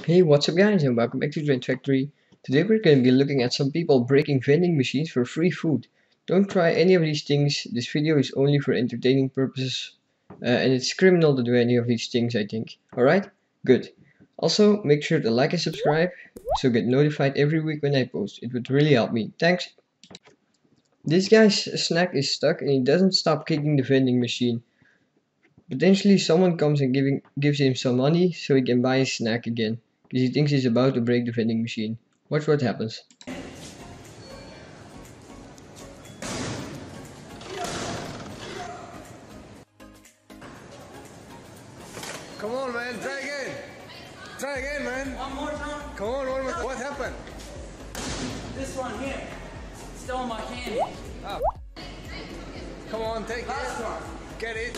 Hey, what's up guys and welcome back to Trend Factory. Today we're going to be looking at some people breaking vending machines for free food. Don't try any of these things, this video is only for entertaining purposes and it's criminal to do any of these things I think. Alright? Good. Also, make sure to like and subscribe so get notified every week when I post. It would really help me. Thanks! This guy's snack is stuck and he doesn't stop kicking the vending machine. Potentially someone comes and gives him some money so he can buy his snack again, because he thinks he's about to break the vending machine. Watch what happens. Come on, man, try again. Try again, man. One more time. Come on, one more. What happened? This one here. Stole my candy. Oh. Come on, take Last it. one. Get it.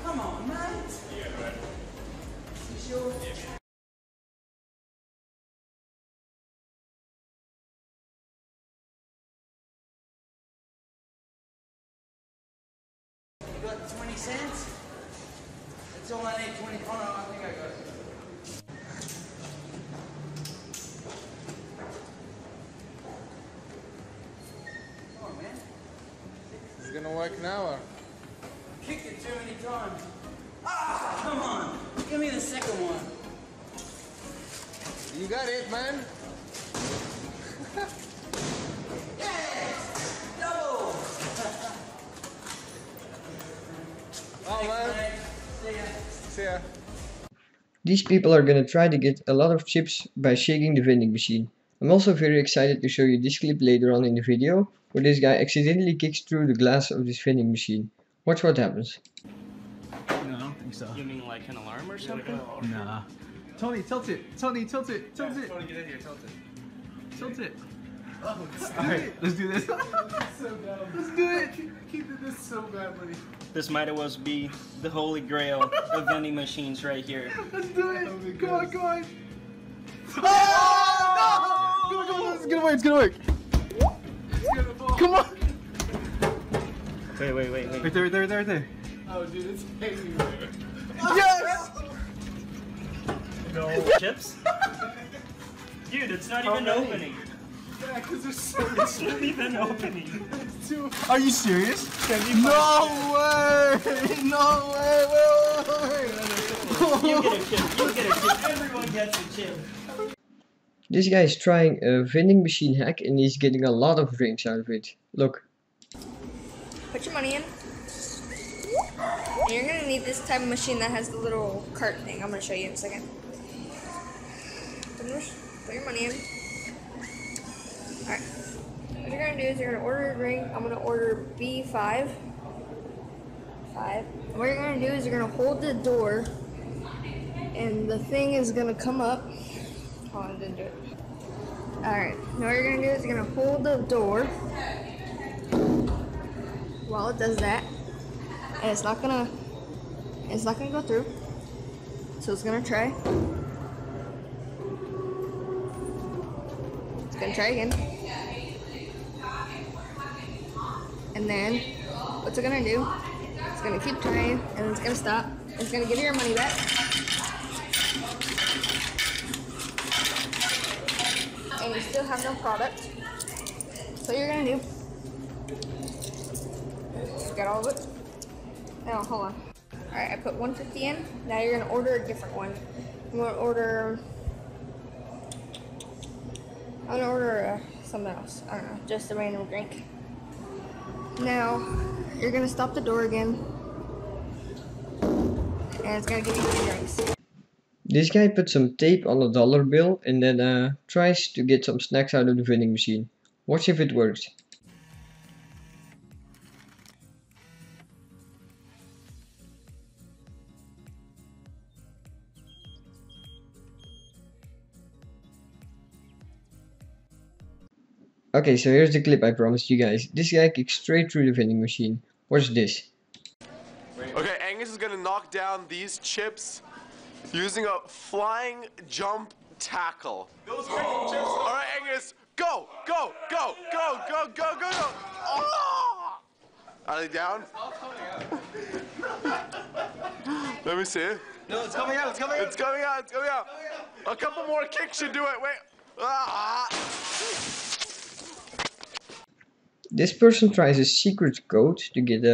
Come on, man. You sure? You got 20 cents? That's all I need, 20. Oh no, I think I got it. Come on, man. Is it gonna work now or? Kicked it too many times. Ah, come on. Give me the second one. You got it, man. Yes! Double! Oh, man. See ya. See ya. These people are gonna try to get a lot of chips by shaking the vending machine. I'm also very excited to show you this clip later on in the video, where this guy accidentally kicks through the glass of this vending machine. Watch what happens. No, I don't think so. You mean like an alarm or something? Nah. Tony, tilt it. Tony, tilt it. Tilt it. Tony, get in here. Tilt it. Tilt it. Alright, let's do this. Let's do it. Keep it this so badly. This might as well be the holy grail of vending machines right here. Let's do it. Come on, come on. Oh, no! Come on, it's gonna work. It's gonna work. It's gonna fall. Come on. Wait. Right there, right there, right there, right there. Oh, dude, it's hanging there. Yes! No chips? Dude, it's not even opening. Yeah, because there's so It's not even opening. Are you serious? No way! No way! Wait. You get a chip. You get a chip. Everyone gets a chip. This guy is trying a vending machine hack and he's getting a lot of drinks out of it. Look. Put your money in. And you're gonna need this type of machine that has the little cart thing. I'm gonna show you in a second. Put your money in. Alright. What you're gonna do is you're gonna order a drink. I'm gonna order B5. What you're gonna do is you're gonna hold the door and the thing is gonna come up. Hold on, I didn't do it. Alright, now what you're gonna do is you're gonna hold the door while it does that. And it's not gonna go through. So it's gonna try. It's gonna try again. And then what's it gonna do? It's gonna keep trying and then it's gonna stop. It's gonna give you your money back. And you still have no product. So what you're gonna do, just get all of it. Oh, hold on. Alright, I put 150 in. Now you're gonna order a different one. I'm gonna order something else. I don't know, just a random drink. Now, you're gonna stop the door again. And it's gonna give you 2 drinks. This guy put some tape on a dollar bill and then tries to get some snacks out of the vending machine. Watch if it works. Okay, so here's the clip I promised you guys. This guy kicks straight through the vending machine. Watch this. Okay, Angus is gonna knock down these chips using a flying jump tackle. Those freaking chips. All right, Angus, go, go, go, go, go, go, go, go. Oh! Are they down? Let me see. No, it's coming out. It's coming out. It's coming out. It's coming out. A couple more kicks should do it. Wait. Ah. This person tries a secret code to get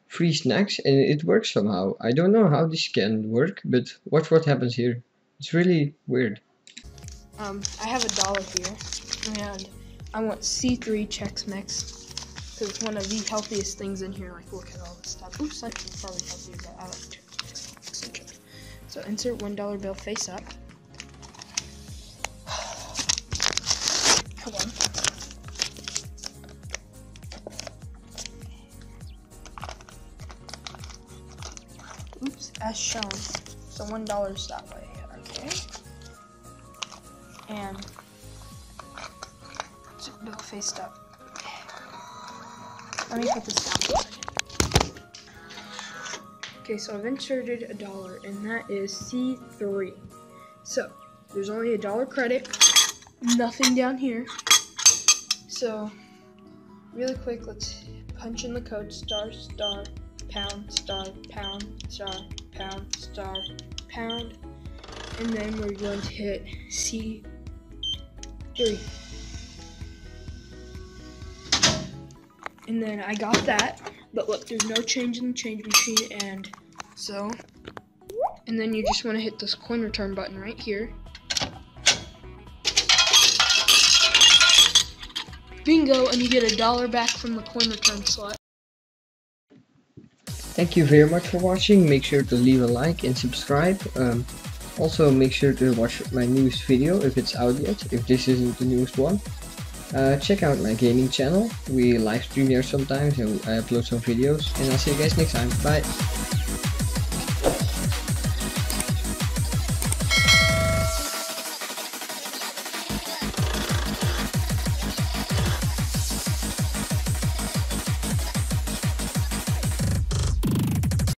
free snacks and it works somehow. I don't know how this can work, but watch what happens here. It's really weird. I have $1 here, and I want C3 Chex Mix, because it's one of the healthiest things in here. Like, look at all this stuff. Ooh, Central's probably healthy, but I like Chex Mix Central. So insert $1 bill face up. Come on. Oops, as shown. So $1 that way. Okay. And bill faced up. Let me put this down. Okay, so I've inserted $1, and that is C3. So there's only $1 credit, nothing down here. So really quick, let's punch in the code star star pound star pound star pound star pound, and then we're going to hit C3. And then I got that, but look, there's no change in the change machine, and so, and then you just want to hit this coin return button right here. Bingo, and you get $1 back from the coin return slot. Thank you very much for watching. Make sure to leave a like and subscribe. Also make sure to watch my newest video if it's out yet, if this isn't the newest one. Check out my gaming channel. We live stream there sometimes and I upload some videos, and I'll see you guys next time. Bye.